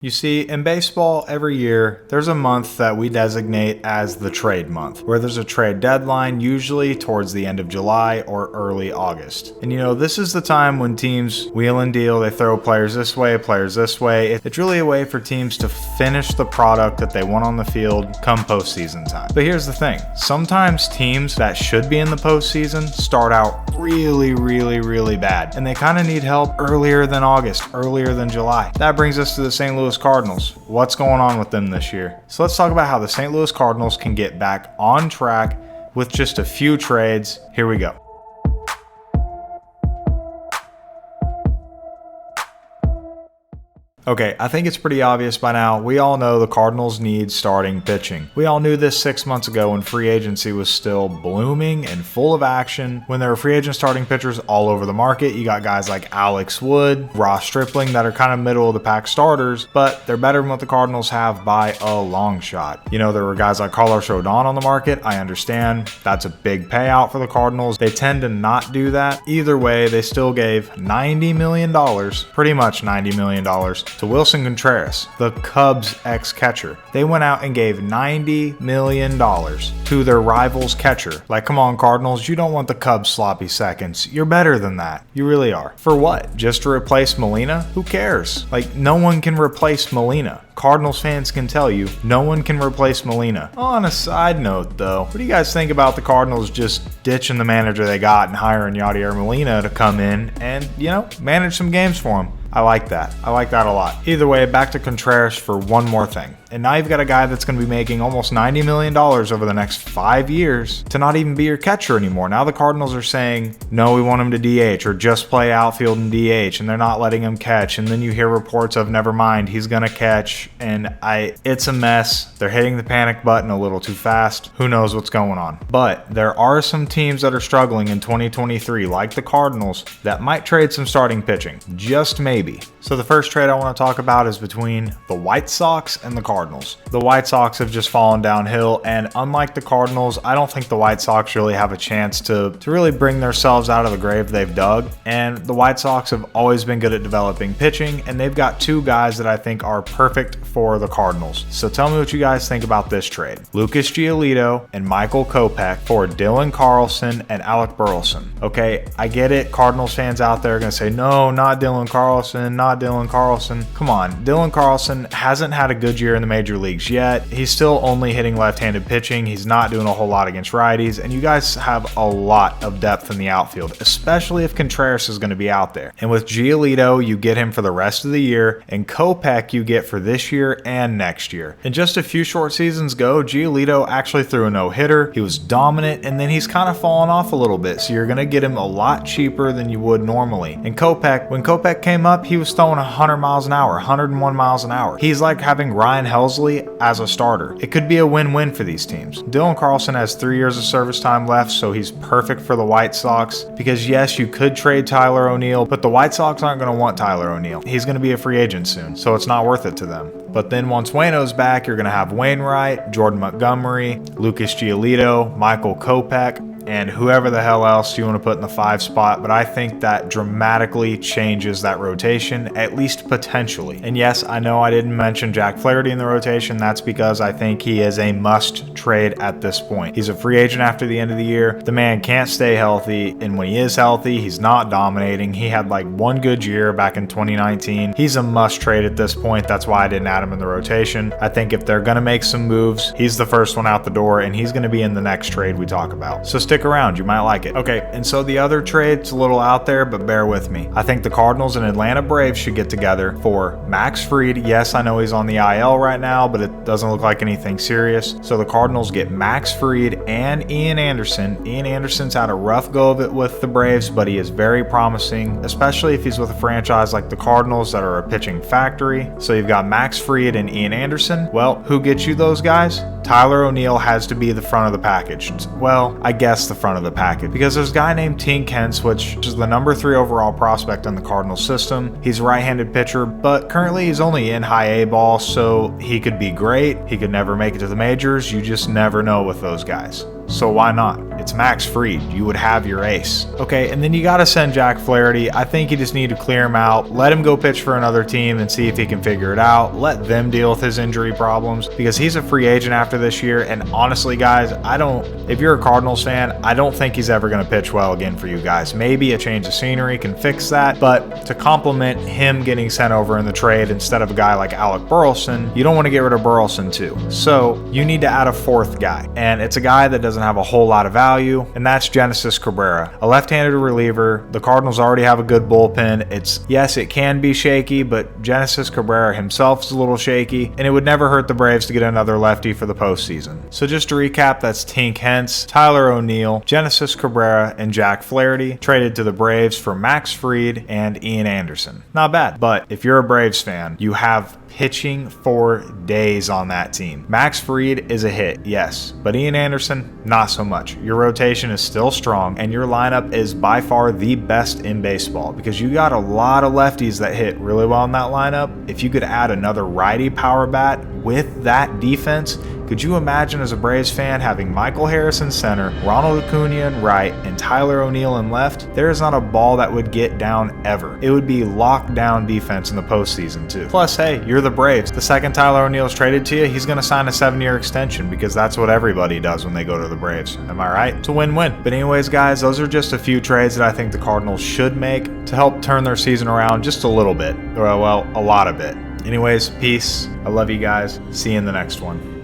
You see, in baseball, every year, there's a month that we designate as the trade month, where there's a trade deadline, usually towards the end of July or early August. And this is the time when teams wheel and deal, they throw players this way, players this way. It's really a way for teams to finish the product that they want on the field come postseason time. But here's the thing, sometimes teams that should be in the postseason start out really bad, and they kind of need help earlier than August, earlier than July. That brings us to the St. Louis Cardinals. What's going on with them this year? So let's talk about how the St. Louis Cardinals can get back on track with just a few trades. Here we go. Okay, I think it's pretty obvious by now. We all know the Cardinals need starting pitching. We all knew this 6 months ago when free agency was still blooming and full of action. When there were free agent starting pitchers all over the market, you got guys like Alex Wood, Ross Stripling that are kind of middle of the pack starters, but they're better than what the Cardinals have by a long shot. There were guys like Carlos Rodon on the market. I understand that's a big payout for the Cardinals. They tend to not do that. Either way, they still gave $90 million, pretty much $90 million, to Wilson Contreras, the Cubs ex-catcher. They went out and gave $90 million to their rival's catcher. Like, come on, Cardinals, you don't want the Cubs sloppy seconds. You're better than that. You really are. For what? Just to replace Molina? Who cares? Like, no one can replace Molina. Cardinals fans can tell you, no one can replace Molina. On a side note, though, what do you guys think about the Cardinals just ditching the manager they got and hiring Yadier Molina to come in and, manage some games for them? I like that. I like that a lot. Either way, back to Contreras for one more thing. And now you've got a guy that's going to be making almost $90 million over the next 5 years to not even be your catcher anymore. Now the Cardinals are saying, no, we want him to DH or just play outfield and DH, and they're not letting him catch. And then you hear reports of, never mind, he's going to catch. And it's a mess. They're hitting the panic button a little too fast. Who knows what's going on? But there are some teams that are struggling in 2023, like the Cardinals, that might trade some starting pitching. Just maybe. So the first trade I want to talk about is between the White Sox and the Cardinals. The White Sox have just fallen downhill, and unlike the Cardinals, I don't think the White Sox really have a chance to really bring themselves out of the grave they've dug. And the White Sox have always been good at developing pitching, and they've got two guys that I think are perfect for the Cardinals. So tell me what you guys think about this trade. Lucas Giolito and Michael Kopech for Dylan Carlson and Alec Burleson. Okay, I get it. Cardinals fans out there are going to say, no, not Dylan Carlson, not Dylan Carlson. Come on, Dylan Carlson hasn't had a good year in the major leagues yet. He's still only hitting left-handed pitching. He's not doing a whole lot against righties, and you guys have a lot of depth in the outfield, especially if Contreras is going to be out there. And with Giolito, you get him for the rest of the year, and Kopech you get for this year and next year. And just a few short seasons ago, Giolito actually threw a no-hitter. He was dominant, and then he's kind of fallen off a little bit, so you're going to get him a lot cheaper than you would normally. And Kopech, when Kopech came up, he was throwing 100 miles an hour, 101 miles an hour. He's like having Ryan Helsley as a starter. It could be a win-win for these teams. Dylan Carlson has 3 years of service time left, so he's perfect for the White Sox because yes, you could trade Tyler O'Neill, but the White Sox aren't going to want Tyler O'Neill. He's going to be a free agent soon, so it's not worth it to them. But then once Waino's back, you're going to have Wainwright, Jordan Montgomery, Lucas Giolito, Michael Kopech, and whoever the hell else you want to put in the 5 spot, but I think that dramatically changes that rotation, at least potentially. And yes, I know I didn't mention Jack Flaherty in the rotation. That's because I think he is a must trade at this point. He's a free agent after the end of the year. The man can't stay healthy, and when he is healthy, he's not dominating. He had like one good year back in 2019. He's a must trade at this point. That's why I didn't add him in the rotation. I think if they're going to make some moves, he's the first one out the door, and he's going to be in the next trade we talk about. So stick around, you might like it. Okay, and so the other trade's a little out there, but bear with me. I think the Cardinals and Atlanta Braves should get together for Max Fried. Yes, I know he's on the IL right now, but it doesn't look like anything serious. So the Cardinals get Max Fried and Ian Anderson. Ian Anderson's had a rough go of it with the Braves, but he is very promising, especially if he's with a franchise like the Cardinals that are a pitching factory. So you've got Max Fried and Ian Anderson. Well, who gets you those guys? Tyler O'Neill has to be the front of the package. Well, I guess the front of the package, because there's a guy named Tink Hence, which is the number 3 overall prospect in the Cardinals system. He's a right-handed pitcher, but currently he's only in high A ball, so he could be great. He could never make it to the majors. You just never know with those guys. So why not? It's Max Fried. You would have your ace. Okay, and then you got to send Jack Flaherty. I think you just need to clear him out, let him go pitch for another team and see if he can figure it out. Let them deal with his injury problems because he's a free agent after this year. And honestly, guys, if you're a Cardinals fan, I don't think he's ever going to pitch well again for you guys. Maybe a change of scenery can fix that, but to complement him getting sent over in the trade instead of a guy like Alec Burleson, you don't want to get rid of Burleson too. So you need to add a fourth guy, and it's a guy that doesn't have a whole lot of value, and that's Genesis Cabrera, a left-handed reliever. The Cardinals already have a good bullpen. Yes, it can be shaky, but Genesis Cabrera himself is a little shaky, and it would never hurt the Braves to get another lefty for the postseason. So just to recap, that's Tink Hence, Tyler O'Neill, Genesis Cabrera, and Jack Flaherty traded to the Braves for Max Fried and Ian Anderson. Not bad, but if you're a Braves fan, you have pitching for days on that team. Max Fried is a hit, yes, but Ian Anderson, not so much. Your rotation is still strong, and your lineup is by far the best in baseball because you got a lot of lefties that hit really well in that lineup. If you could add another righty power bat with that defense, could you imagine as a Braves fan having Michael Harris in center, Ronald Acuna in right, and Tyler O'Neill in left? There is not a ball that would get down ever. It would be lockdown defense in the postseason too. Plus, hey, you're the Braves. The second Tyler O'Neill is traded to you, he's going to sign a 7-year extension because that's what everybody does when they go to the Braves. Am I right? It's a win-win. But anyways, guys, those are just a few trades that I think the Cardinals should make to help turn their season around just a little bit. Well, a lot of it. Anyways, peace. I love you guys. See you in the next one.